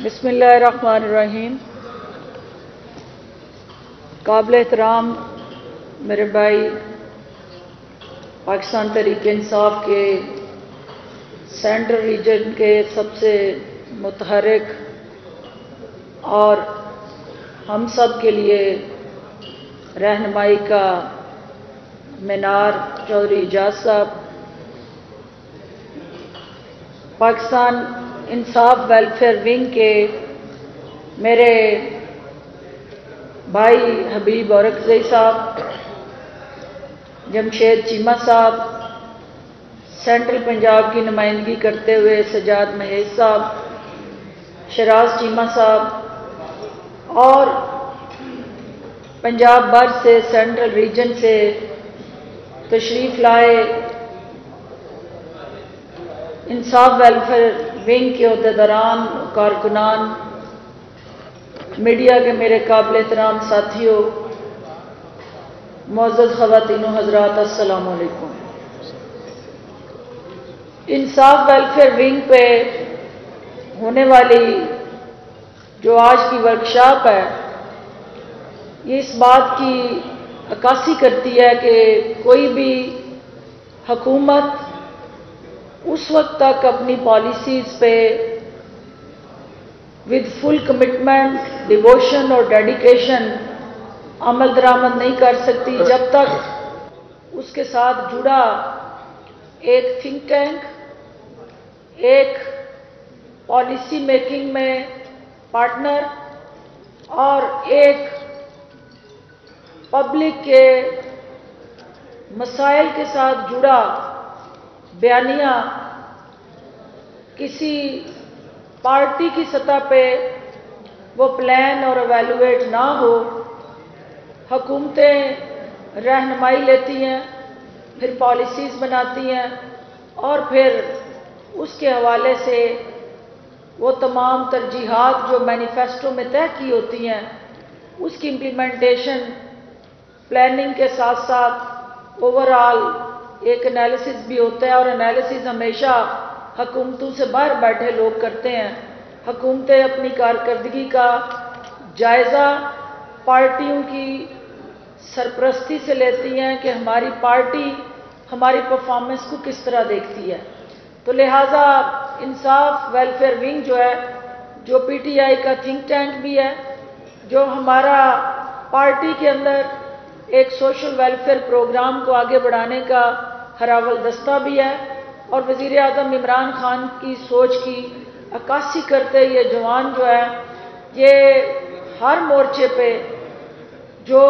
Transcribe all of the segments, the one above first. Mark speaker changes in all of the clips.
Speaker 1: بسم اللہ الرحمن الرحیم۔ قابل احترام میرے بھائی پاکستان تحریک انصاف کے سینٹرل ریجن کے سب سے متحرک اور ہم سب کے لیے رہنمائی کا مینار چودھری اعجاز صاحب، پاکستان انصاف ویلفیئر ونگ کے میرے بھائی حبیب اورکزئی صاحب، جمشید چیمہ صاحب، سینٹرل پنجاب کی نمائندگی کرتے ہوئے سجاد مہیز صاحب، شراز چیمہ صاحب، اور پنجاب بھر سے سینٹرل ریجن سے تشریف لائے انصاف ویلفیئر ونگ کے عہدیداران، کارکنان، میڈیا کے میرے قابل احترام ساتھیوں، معزز خواتین و حضرات، السلام علیکم۔ انصاف ویلفیئر ونگ پہ ہونے والی جو آج کی ورکشاپ ہے، یہ اس بات کی عکاسی کرتی ہے کہ کوئی بھی حکومت اس وقت تک اپنی پالیسیز پہ ود فل کمٹمنٹ، ڈیووشن اور ڈیڈیکیشن عمل درآمد نہیں کر سکتی جب تک اس کے ساتھ جڑا ایک تھنک ٹینک، ایک پالیسی میکنگ میں پارٹنر اور ایک پبلک کے مسائل کے ساتھ جڑا بیانیہ کسی پارٹی کی سطح پہ وہ پلان اور ایویلویٹ نہ ہو۔ حکومتیں رہنمائی لیتی ہیں، پھر پالیسیز بناتی ہیں، اور پھر اس کے حوالے سے وہ تمام ترجیحات جو مینیفیسٹو میں طے کی ہوتی ہیں، اس کی امپلیمنٹیشن پلاننگ کے ساتھ ساتھ اوور آل ایک انالیسس بھی ہوتا ہے، اور انالیسس ہمیشہ حکومتوں سے باہر بیٹھے لوگ کرتے ہیں۔ حکومتیں اپنی کارکردگی کا جائزہ پارٹیوں کی سرپرستی سے لیتی ہیں کہ ہماری پارٹی ہماری پرفارمنس کو کس طرح دیکھتی ہے۔ تو لہٰذا انصاف ویلفیئر ونگ جو ہے، جو پی ٹی آئی کا تھنک ٹینک بھی ہے، جو ہمارا پارٹی کے اندر ایک سوشل ویلفیئر پروگرام کو آگے بڑھانے کا ہراول دستہ بھی ہے، اور وزیر اعظم عمران خان کی سوچ کی عکاسی کرتے یہ جوان جو ہے، یہ ہر مورچے پہ جو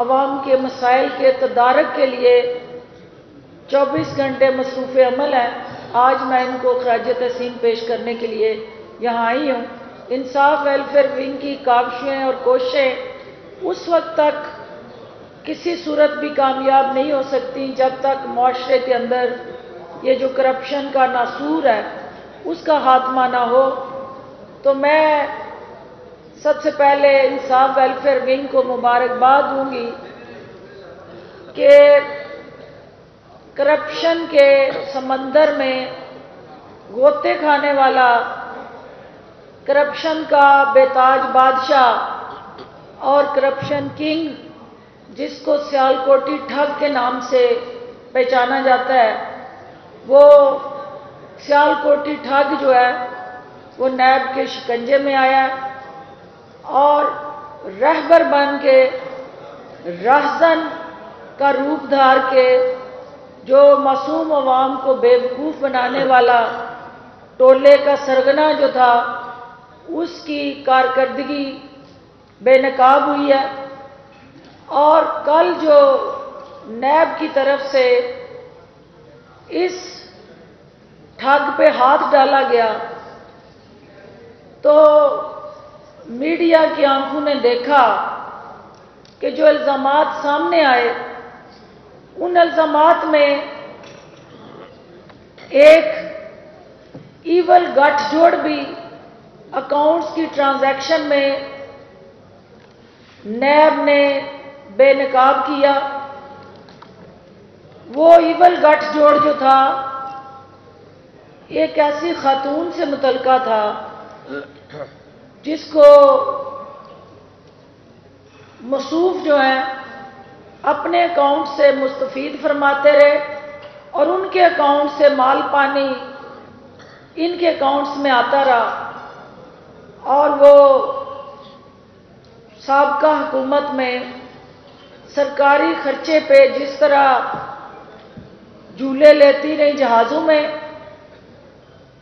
Speaker 1: عوام کے مسائل کے تدارک کے لیے 24 گھنٹے مصروف عمل ہے، آج میں ان کو خراج تحسین پیش کرنے کے لیے یہاں آئی ہوں۔ انصاف ویلفیئر ونگ کی کاوشیں اور کوششیں اس وقت تک کسی صورت بھی کامیاب نہیں ہو سکتی جب تک معاشرے کے اندر یہ جو کرپشن کا ناسور ہے اس کا خاتمہ نہ ہو۔ تو میں سب سے پہلے انصاف ویلفیئر ونگ کو مبارکباد دوں گی کہ کرپشن کے سمندر میں غوطے کھانے والا، کرپشن کا بے تاج بادشاہ اور کرپشن کنگ، جس کو سیالکوٹی ٹھگ کے نام سے پہچانا جاتا ہے، وہ سیالکوٹی ٹھگ جو ہے وہ نیب کے شکنجے میں آیا ہے، اور رہبر بن کے، رہزن کا روپ دھار کے، جو معصوم عوام کو بے وقوف بنانے والا ٹولے کا سرگنا جو تھا، اس کی کارکردگی بے نقاب ہوئی ہے۔ اور کل جو نیب کی طرف سے اس ٹھگ پہ ہاتھ ڈالا گیا، تو میڈیا کی آنکھوں نے دیکھا کہ جو الزامات سامنے آئے، ان الزامات میں ایک ایول گٹھ جوڑ بھی اکاؤنٹس کی ٹرانزیکشن میں نیب نے بے نقاب کیا۔ وہ ایول گٹھ جوڑ جو تھا ایک ایسی خاتون سے متعلقہ تھا جس کو موصوف جو ہیں اپنے اکاؤنٹ سے مستفید فرماتے رہے اور ان کے اکاؤنٹ سے مال پانی ان کے اکاؤنٹس میں آتا رہا اور وہ سابقہ حکومت میں سرکاری خرچے پہ جس طرح جھولے لیتی رہی جہازوں میں،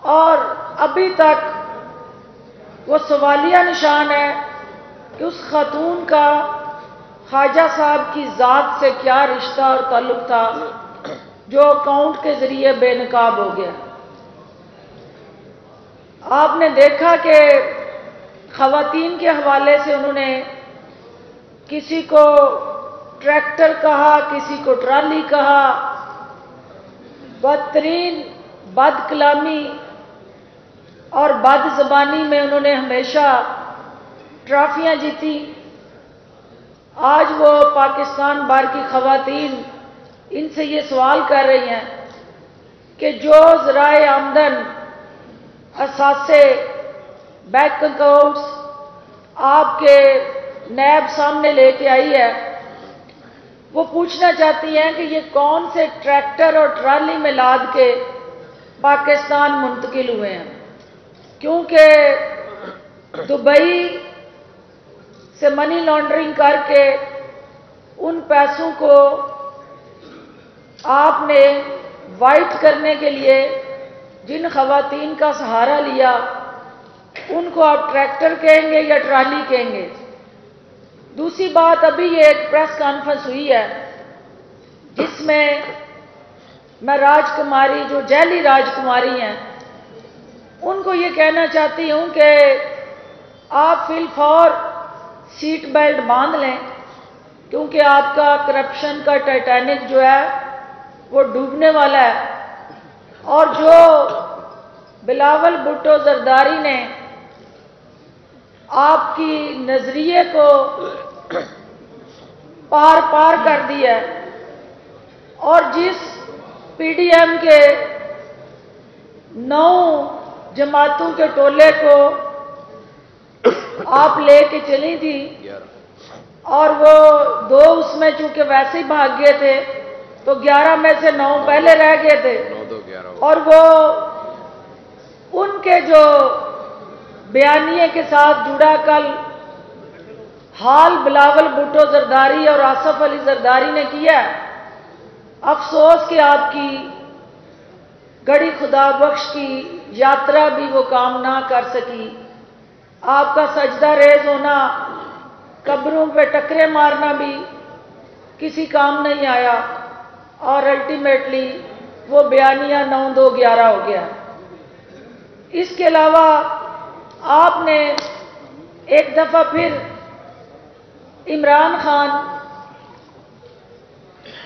Speaker 1: اور ابھی تک وہ سوالیہ نشان ہے کہ اس خاتون کا خواجہ صاحب کی ذات سے کیا رشتہ اور تعلق تھا جو اکاؤنٹ کے ذریعے بے نقاب ہو گیا۔ آپ نے دیکھا کہ خواتین کے حوالے سے انہوں نے کسی کو ٹریکٹر کہا، کسی کو ٹرالی کہا، بدترین بد کلامی اور بد زبانی میں انہوں نے ہمیشہ ٹرافیاں جیتی۔ آج وہ پاکستان بھر کی خواتین ان سے یہ سوال کر رہی ہیں کہ جو ذرائع آمدن، اثاثے، بینک اکاؤنٹس آپ کے نیب سامنے لے کے آئی ہے، وہ پوچھنا چاہتی ہیں کہ یہ کون سے ٹریکٹر اور ٹرالی میں لاد کے پاکستان منتقل ہوئے ہیں، کیونکہ دبئی سے منی لانڈرنگ کر کے ان پیسوں کو آپ نے وائٹ کرنے کے لیے جن خواتین کا سہارا لیا ان کو آپ ٹریکٹر کہیں گے یا ٹرالی کہیں گے؟ دوسری بات، ابھی یہ ایک پریس کانفرنس ہوئی ہے جس میں میں راج کماری، جو جعلی راج کماری ہیں، ان کو یہ کہنا چاہتی ہوں کہ آپ فی الفور سیٹ بیلٹ باندھ لیں، کیونکہ آپ کا کرپشن کا ٹائٹینک جو ہے وہ ڈوبنے والا ہے، اور جو بلاول بھٹو زرداری نے آپ کی نظریے کو پار پار کر دیا ہے، اور جس پی ڈی ایم کے 9 جماعتوں کے ٹولے کو آپ لے کے چلی تھی اور وہ 2 اس میں چونکہ ویسے ہی بھاگ گئے تھے تو 11 میں سے 9 پہلے رہ گئے تھے، اور وہ ان کے جو بیانیے کے ساتھ جڑا کل حال بلاول بھٹو زرداری اور آصف علی زرداری نے کیا ہے، افسوس کہ آپ کی گڑی خدا بخش کی یاترا بھی وہ کام نہ کر سکی۔ آپ کا سجدہ ریز ہونا، قبروں پہ ٹکرے مارنا بھی کسی کام نہیں آیا، اور الٹیمیٹلی وہ بیانیہ 9-2-11 ہو گیا۔ اس کے علاوہ آپ نے ایک دفعہ پھر عمران خان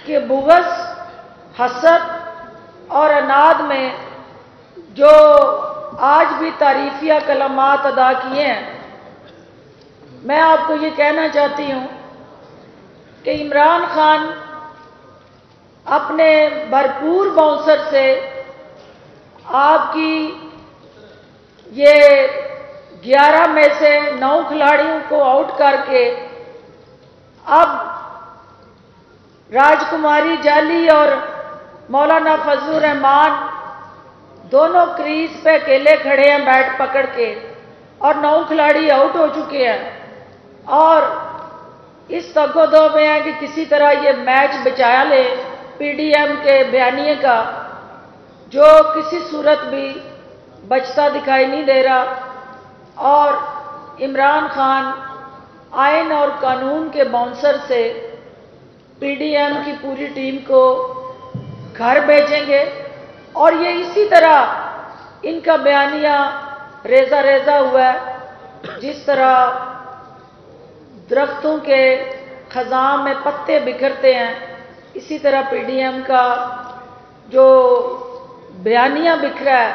Speaker 1: کے بغض، حسد اور عناد میں جو آج بھی تعریفیہ کلمات ادا کیے ہیں، میں آپ کو یہ کہنا چاہتی ہوں کہ عمران خان اپنے بھرپور باؤنسر سے آپ کی یہ 11 میں سے 9 کھلاڑیوں کو آؤٹ کر کے اب راج کماری جعلی اور مولانا فضل الرحمان دونوں کریز پہ اکیلے کھڑے ہیں بیٹ پکڑ کے، اور 9 کھلاڑی آؤٹ ہو چکے ہیں، اور اس تگ و دو میں ہے کہ کسی طرح یہ میچ بچایا لے پی ڈی ایم کے بیانیے کا، جو کسی صورت بھی بچتا دکھائی نہیں دے رہا، اور عمران خان آئین اور قانون کے باؤنسر سے پی ڈی ایم کی پوری ٹیم کو گھر بھیجیں گے، اور یہ اسی طرح ان کا بیانیہ ریزہ ریزہ ہوا ہے، جس طرح درختوں کے خزاں میں پتے بکھرتے ہیں، اسی طرح پی ڈی ایم کا جو بیانیہ بکھرا ہے۔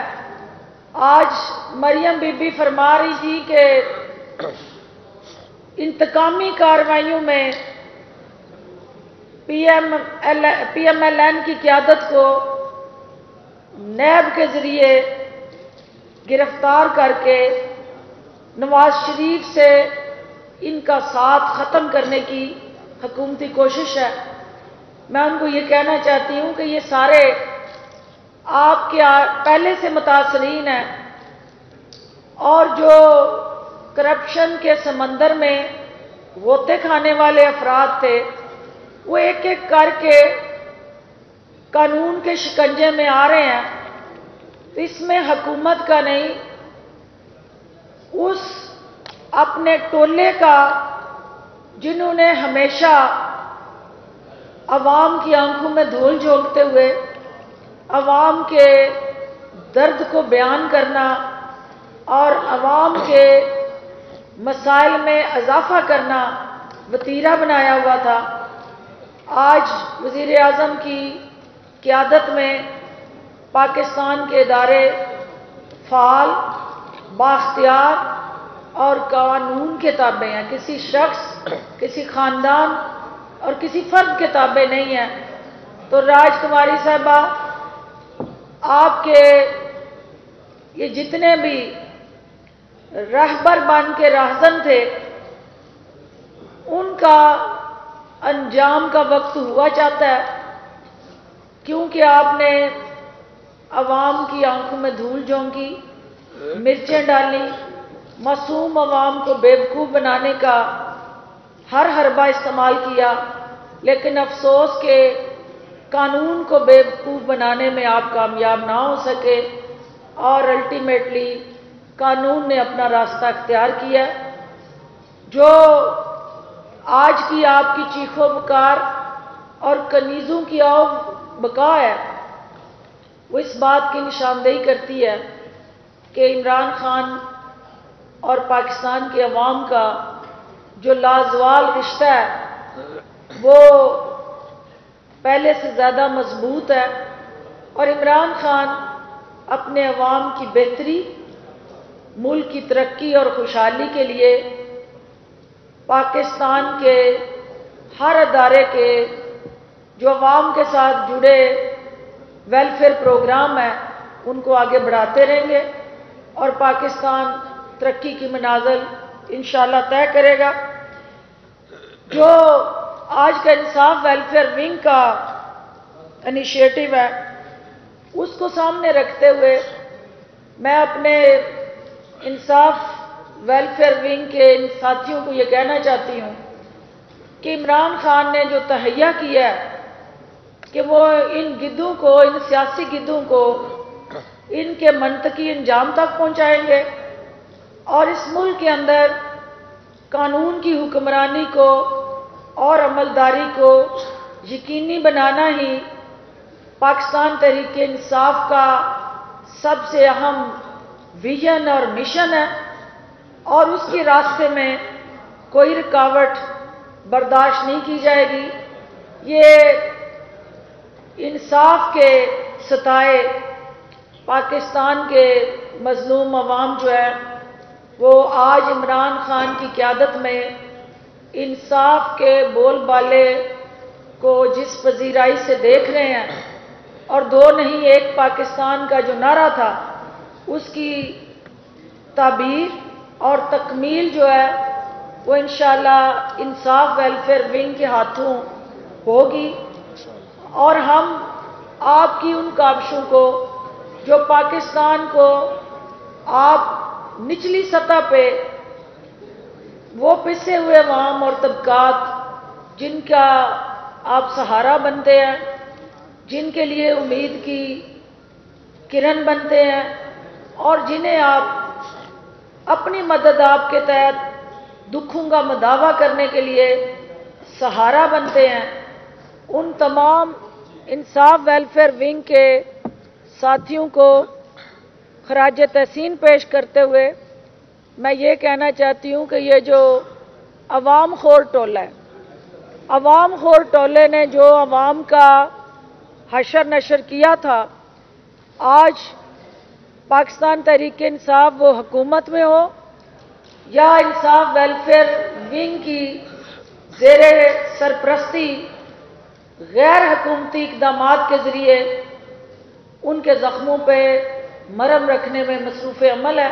Speaker 1: آج مریم بی بی فرما رہی تھی کہ انتقامی کارروائیوں میں پی ایم ایل این کی قیادت کو نیب کے ذریعے گرفتار کر کے نواز شریف سے ان کا ساتھ ختم کرنے کی حکومتی کوشش ہے۔ میں ان کو یہ کہنا چاہتی ہوں کہ یہ سارے آپ کے پہلے سے متاثرین ہیں، اور جو کرپشن کے سمندر میں غوطے کھانے والے افراد تھے، وہ ایک ایک کر کے قانون کے شکنجے میں آ رہے ہیں۔ تو اس میں حکومت کا نہیں، اس اپنے ٹولے کا جنہوں نے ہمیشہ عوام کی آنکھوں میں دھول جھونکتے ہوئے عوام کے درد کو بیان کرنا اور عوام کے مسائل میں اضافہ کرنا وتیرہ بنایا ہوا تھا۔ آج وزیر اعظم کی قیادت میں پاکستان کے ادارے فعال، بااختیار اور قانون کے تابع ہیں۔ کسی شخص، کسی خاندان اور کسی فرد کے تابع نہیں ہیں۔ تو راج کماری صاحبہ، آپ کے یہ جتنے بھی رہبر بن کے راہزن تھے، ان کا انجام کا وقت ہوا چاہتا ہے، کیونکہ آپ نے عوام کی آنکھوں میں دھول جھونکی، مرچیں ڈالی، معصوم عوام کو بیوقوف بنانے کا ہر حربہ استعمال کیا، لیکن افسوس کہ قانون کو بیوقوف بنانے میں آپ کامیاب نہ ہو سکے، اور الٹیمیٹلی قانون نے اپنا راستہ اختیار کیا۔ جو آج کی آپ کی چیخ و پکار اور کنیزوں کی آؤ بقا ہے، وہ اس بات کی نشاندہی کرتی ہے کہ عمران خان اور پاکستان کے عوام کا جو لازوال رشتہ ہے وہ پہلے سے زیادہ مضبوط ہے، اور عمران خان اپنے عوام کی بہتری، ملک کی ترقی اور خوشحالی کے لیے پاکستان کے ہر ادارے کے جو عوام کے ساتھ جڑے ویلفیئر پروگرام ہیں ان کو آگے بڑھاتے رہیں گے، اور پاکستان ترقی کی منازل انشاءاللہ طے کرے گا۔ جو آج کا انصاف ویلفیئر ونگ کا انیشیٹو ہے، اس کو سامنے رکھتے ہوئے میں اپنے انصاف ویلفیئر ونگ کے ان ساتھیوں کو یہ کہنا چاہتی ہوں کہ عمران خان نے جو تہیہ کیا ہے کہ وہ ان گدوں کو، ان سیاسی گدوں کو ان کے منطقی انجام تک پہنچائیں گے، اور اس ملک کے اندر قانون کی حکمرانی کو اور عملداری کو یقینی بنانا ہی پاکستان تحریک انصاف کا سب سے اہم ویژن اور مشن ہے، اور اس کے راستے میں کوئی رکاوٹ برداشت نہیں کی جائے گی۔ یہ انصاف کے ستائے پاکستان کے مظلوم عوام جو ہے وہ آج عمران خان کی قیادت میں انصاف کے بول بالے کو جس پذیرائی سے دیکھ رہے ہیں، اور دو نہیں ایک پاکستان کا جو نعرہ تھا اس کی تعبیر اور تکمیل جو ہے وہ انشاءاللہ انصاف ویلفیئر ونگ کے ہاتھوں ہوگی، اور ہم آپ کی ان کاوشوں کو جو پاکستان کو آپ نچلی سطح پہ وہ پسے ہوئے عوام اور طبقات جن کا آپ سہارا بنتے ہیں، جن کے لیے امید کی کرن بنتے ہیں، اور جنہیں آپ اپنی مدد آپ کے تحت دکھوں کا مداوع کرنے کے لیے سہارا بنتے ہیں، ان تمام انصاف ویلفیئر ونگ کے ساتھیوں کو خراج تحسین پیش کرتے ہوئے میں یہ کہنا چاہتی ہوں کہ یہ جو عوام خور ٹولہ ہے، عوام خور ٹولے نے جو عوام کا حشر نشر کیا تھا، آج پاکستان تحریک انصاف وہ حکومت میں ہو یا انصاف ویلفیئر ونگ کی زیر سرپرستی غیر حکومتی اقدامات کے ذریعے ان کے زخموں پہ مرہم رکھنے میں مصروف عمل ہے،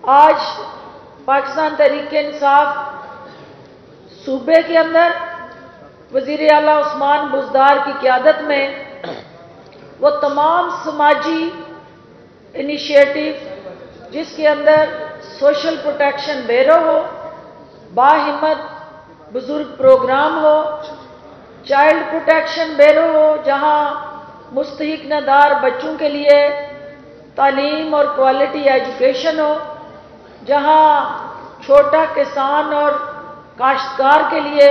Speaker 1: آج پاکستان تحریک انصاف صوبے کے اندر وزیر اعلیٰ عثمان بزدار کی قیادت میں وہ تمام سماجی انیشیٹو جس کے اندر سوشل پروٹیکشن بیورو ہو، باہمت بزرگ پروگرام ہو، چائلڈ پروٹیکشن بیورو ہو جہاں مستحق ندار بچوں کے لیے تعلیم اور کوالٹی ایجوکیشن ہو، جہاں چھوٹا کسان اور کاشتکار کے لیے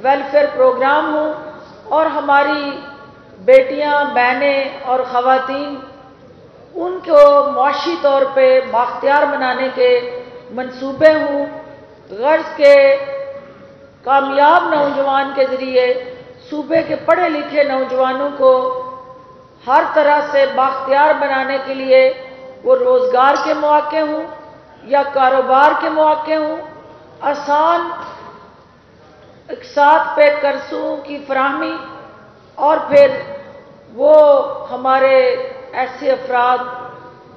Speaker 1: ویلفیئر پروگرام ہوں، اور ہماری بیٹیاں بہنیں اور خواتین ان کو معاشی طور پہ بااختیار بنانے کے منصوبے ہوں، غرض کے کامیاب نوجوان کے ذریعے صوبے کے پڑھے لکھے نوجوانوں کو ہر طرح سے بااختیار بنانے کے لیے وہ روزگار کے مواقع ہوں یا کاروبار کے مواقع ہوں، آسان اقساط پہ قرضوں کی فراہمی، اور پھر وہ ہمارے ایسے افراد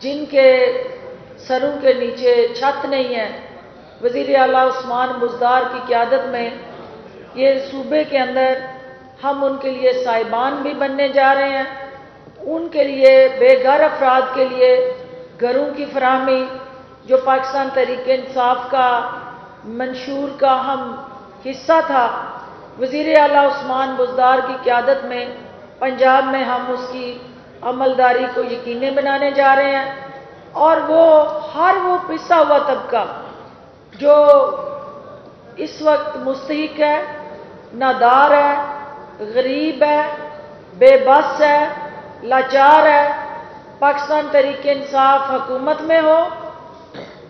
Speaker 1: جن کے سروں کے نیچے چھت نہیں ہے، وزیر اعلیٰ عثمان بزدار کی قیادت میں یہ صوبے کے اندر ہم ان کے لیے صاحبان بھی بننے جا رہے ہیں، ان کے لیے بے گھر افراد کے لیے گھروں کی فراہمی جو پاکستان تحریک انصاف کا منشور کا ہم حصہ تھا، وزیر اعلیٰ عثمان بزدار کی قیادت میں پنجاب میں ہم اس کی عملداری کو یقینی بنانے جا رہے ہیں، اور وہ ہر وہ پسا ہوا طبقہ جو اس وقت مستحق ہے، نادار ہے، غریب ہے، بے بس ہے، لاچار ہے، پاکستان تحریک انصاف حکومت میں ہو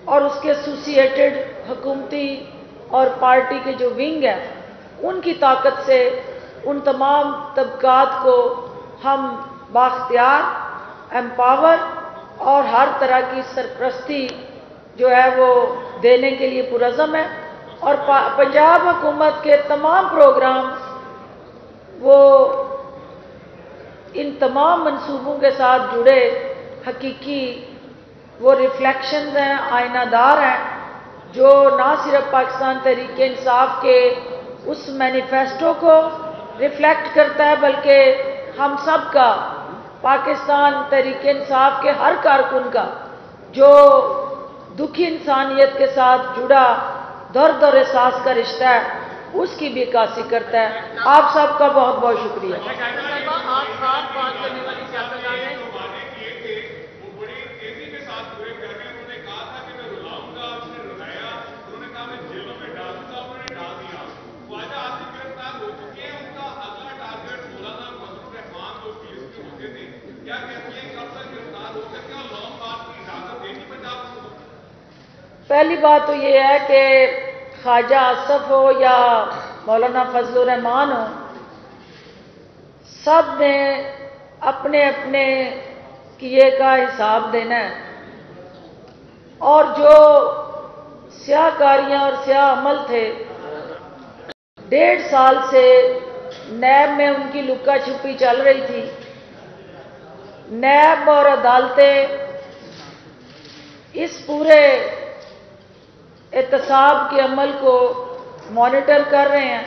Speaker 1: اور اس کے ایسوسیٹڈ حکومتی اور پارٹی کے جو ونگ ہیں ان کی طاقت سے ان تمام طبقات کو ہم بااختیار، ایمپاور اور ہر طرح کی سرپرستی جو ہے وہ دینے کے لیے پرعزم ہے، اور پنجاب حکومت کے تمام پروگرام وہ ان تمام منصوبوں کے ساتھ جڑے حقیقی وہ ریفلیکشنز ہیں، آئینہ دار ہیں، جو نہ صرف پاکستان تحریک انصاف کے اس مینیفیسٹو کو ریفلیکٹ کرتا ہے بلکہ ہم سب کا، پاکستان تحریک انصاف کے ہر کارکن کا جو دکھی انسانیت کے ساتھ جڑا درد اور احساس کا رشتہ ہے اس کی بھی عکاسی کرتا ہے۔ آپ سب کا بہت بہت شکریہ۔ پہلی بات تو یہ ہے کہ خواجہ آصف ہو یا مولانا فضل الرحمان ہو، سب نے اپنے اپنے کیے کا حساب دینا ہے، اور جو سیاہ کاریاں اور سیاہ عمل تھے 1.5 سال سے نیب میں ان کی لکا چھپی چل رہی تھی، نیب اور عدالتیں اس پورے احتساب کے عمل کو مانیٹر کر رہے ہیں۔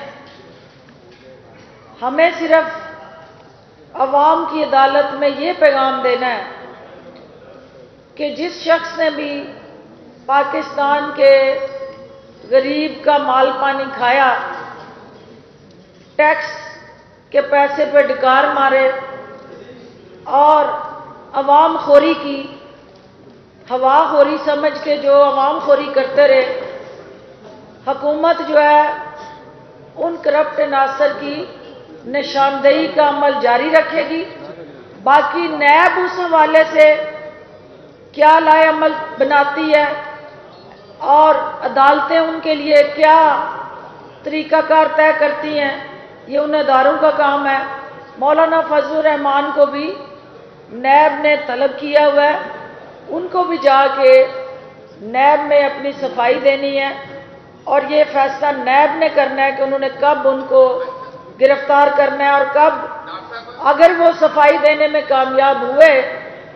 Speaker 1: ہمیں صرف عوام کی عدالت میں یہ پیغام دینا ہے کہ جس شخص نے بھی پاکستان کے غریب کا مال پانی کھایا، ٹیکس کے پیسے پہ ڈکار مارے اور عوام خوری کی، ہوا خوری سمجھ کے جو عوام خوری کرتے رہے، حکومت جو ہے ان کرپٹ عناصر کی نشاندہی کا عمل جاری رکھے گی۔ باقی نیب اس حوالے سے کیا لائے عمل بناتی ہے اور عدالتیں ان کے لیے کیا طریقہ کار طے کرتی ہیں، یہ ان اداروں کا کام ہے۔ مولانا فضل الرحمان کو بھی نیب نے طلب کیا ہوا ہے، ان کو بھی جا کے نیب میں اپنی صفائی دینی ہے، اور یہ فیصلہ نیب نے کرنا ہے کہ انہوں نے کب ان کو گرفتار کرنا ہے اور کب۔ اگر وہ صفائی دینے میں کامیاب ہوئے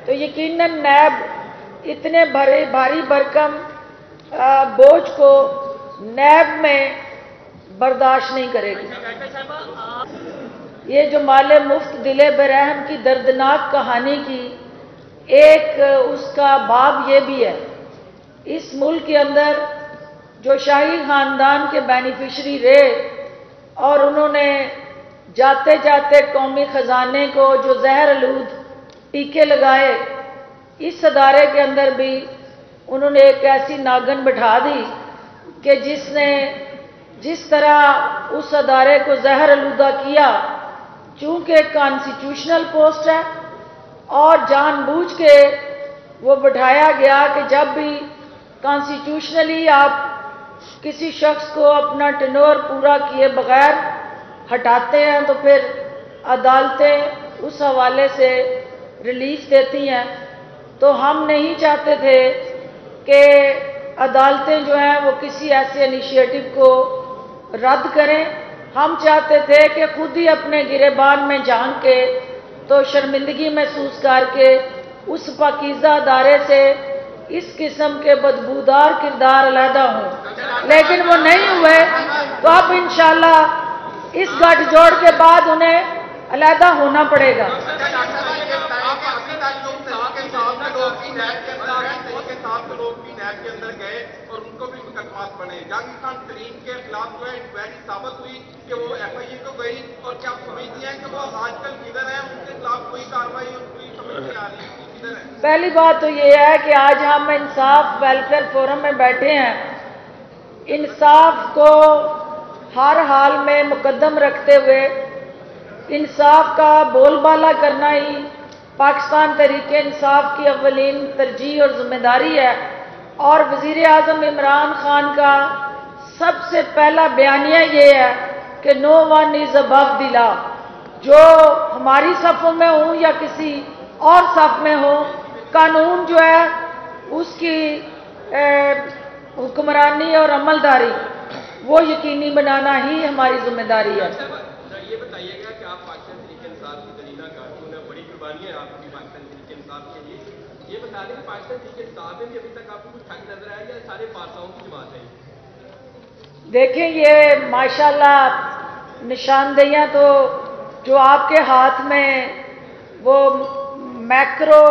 Speaker 1: تو یقیناً نیب اتنے بھاری بھرکم بوجھ کو نیب میں برداشت نہیں کرے گی۔ یہ جو مال مفت دل برحم کی دردناک کہانی کی ایک اس کا باب یہ بھی ہے، اس ملک کے اندر جو شاہی خاندان کے بینیفیشری رہے اور انہوں نے جاتے جاتے قومی خزانے کو جو زہر آلود ٹیکے لگائے، اس ادارے کے اندر بھی انہوں نے ایک ایسی ناگن بٹھا دی کہ جس طرح اس ادارے کو زہر آلودہ کیا، چونکہ کانسٹیٹیوشنل پوسٹ ہے اور جان بوجھ کے وہ بٹھایا گیا کہ جب بھی کانسٹیٹیوشنلی آپ کسی شخص کو اپنا ٹینور پورا کیے بغیر ہٹاتے ہیں تو پھر عدالتیں اس حوالے سے ریلیف دیتی ہیں۔ تو ہم نہیں چاہتے تھے کہ عدالتیں جو ہیں وہ کسی ایسے انیشیٹو کو رد کریں، ہم چاہتے تھے کہ خود ہی اپنے گریبان میں جھانک کے تو شرمندگی محسوس کر کے اس پاکیزہ ادارے سے اس قسم کے بدبودار کردار علیحدہ ہوں، لیکن وہ نہیں ہوئے۔ تو اب انشاءاللہ اس گٹھ جوڑ کے بعد انہیں علیحدہ ہونا پڑے گا۔
Speaker 2: لوگ بھی نیب کے اندر گئے اور ان کو بھی مقدمات بنے، جنگ خان ترین کے خلاف جو ہے انکوائری ثابت ہوئی کہ وہ ایف آئی اے کو گئی، اور کیا آپ سمجھتی ہیں کہ وہ آج کل کدھر ہیں، ان کے خلاف کوئی کارروائی اور کوئی سمجھ نہیں آ رہی کدھر ہے؟
Speaker 1: پہلی بات تو یہ ہے کہ آج ہم انصاف ویلفیئر فورم میں بیٹھے ہیں، انصاف کو ہر حال میں مقدم رکھتے ہوئے انصاف کا بول بالا کرنا ہی پاکستان تحریک انصاف کی اولین ترجیح اور ذمہ داری ہے، اور وزیر اعظم عمران خان کا سب سے پہلا بیانیہ یہ ہے کہ نو ون از ابو دی لا، جو ہماری صفوں میں ہوں یا کسی اور صف میں ہو، قانون جو ہے اس کی حکمرانی اور عملداری وہ یقینی بنانا ہی ہماری ذمہ داری ہے۔
Speaker 2: یہ بتائیے گا کہ آپ پاکستان تحریک انصاف کی دلیلہ کارکن ہیں، بڑی قربانی ہے آپ کی پاکستان تحریک انصاف کے لیے، یہ بتا دیں کہ پاکستان تحریک انصاف میں بھی ابھی تک آپ کو کچھ ٹھگ نظر آیا یا سارے پاساؤں کی جماعت ہے؟
Speaker 1: دیکھیں یہ ماشاءاللہ نشاندہیاں تو جو آپ کے ہاتھ میں وہ میکرو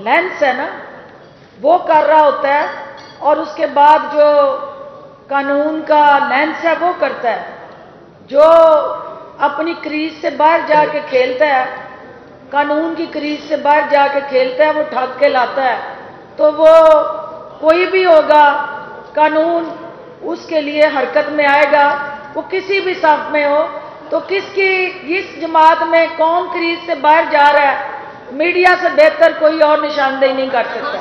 Speaker 1: لینس ہے نا وہ کر رہا ہوتا ہے، اور اس کے بعد جو قانون کا لینس ہے وہ کرتا ہے، جو اپنی کریز سے باہر جا کے کھیلتا ہے، قانون کی کریز سے باہر جا کے کھیلتا ہے، وہ ٹھگ کے لاتا ہے، تو وہ کوئی بھی ہوگا قانون اس کے لیے حرکت میں آئے گا، وہ کسی بھی صف میں ہو۔ تو اس جماعت میں کون کریز سے باہر جا رہا ہے، میڈیا سے بہتر کوئی اور نشاندہی نہیں کر سکتا۔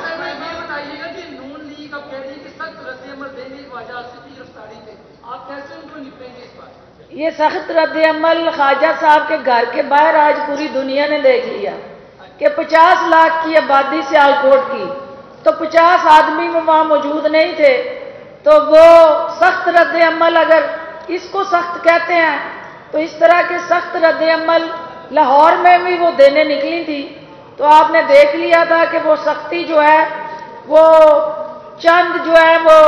Speaker 1: یہ سخت رد عمل خواجہ صاحب کے گھر کے باہر آج پوری دنیا نے دیکھ لیا کہ 50 لاکھ کی آبادی سیالکوٹ کی، تو 50 آدمی میں وہاں موجود نہیں تھے، تو وہ سخت رد عمل اگر اس کو سخت کہتے ہیں تو اس طرح کے سخت رد عمل لاہور میں بھی وہ دینے نکلی تھی، تو آپ نے دیکھ لیا تھا کہ وہ سختی جو ہے وہ چند جو ہے وہ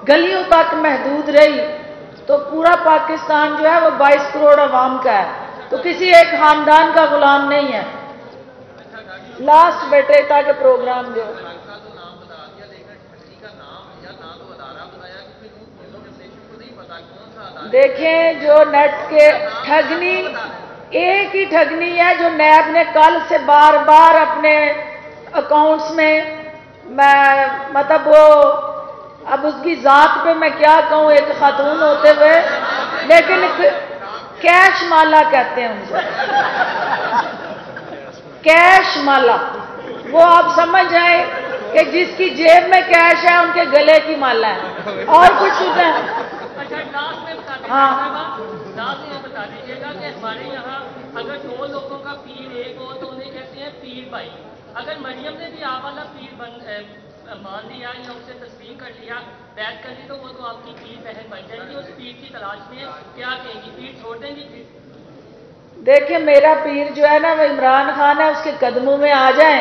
Speaker 1: گلیوں تک محدود رہی، تو پورا پاکستان جو ہے وہ 22 کروڑ عوام کا ہے، تو کسی ایک خاندان کا غلام نہیں ہے۔ لاسٹ بیٹے تاکہ پروگرام جو دیکھیں جو نیٹ کے ٹھگنی ایک ہی ٹھگنی ہے جو نیب نے کل سے بار بار اپنے اکاؤنٹس میں مطلب وہ اب اس کی ذات پہ میں کیا کہوں ایک خاتون ہوتے ہوئے، لیکن کیش مالا کہتے ہیں ان کو، کیش مالا، وہ آپ سمجھ جائیں کہ جس کی جیب میں کیش ہے ان کے گلے کی مالا ہے، اور کچھ ہے۔ ہاں
Speaker 3: بتا دیجیے گا کہ ہمارے یہاں اگر 2 لوگوں کا پیر ایک ہو تو انہیں کہتے ہیں پیر بھائی، اگر مریم نے بھی آپ والا پیر مان لیا یا اسے تسلیم کر لیا، بیعت کر لی، تو وہ تو آپ کی پیر بہن بن جائے گی، اس پیر کی تلاش میں کیا کہیں گی، پیر چھوڑ دیں گی پھر؟
Speaker 1: دیکھیں میرا پیر جو ہے نا وہ عمران خان ہے، اس کے قدموں میں آ جائیں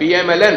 Speaker 4: PMLN,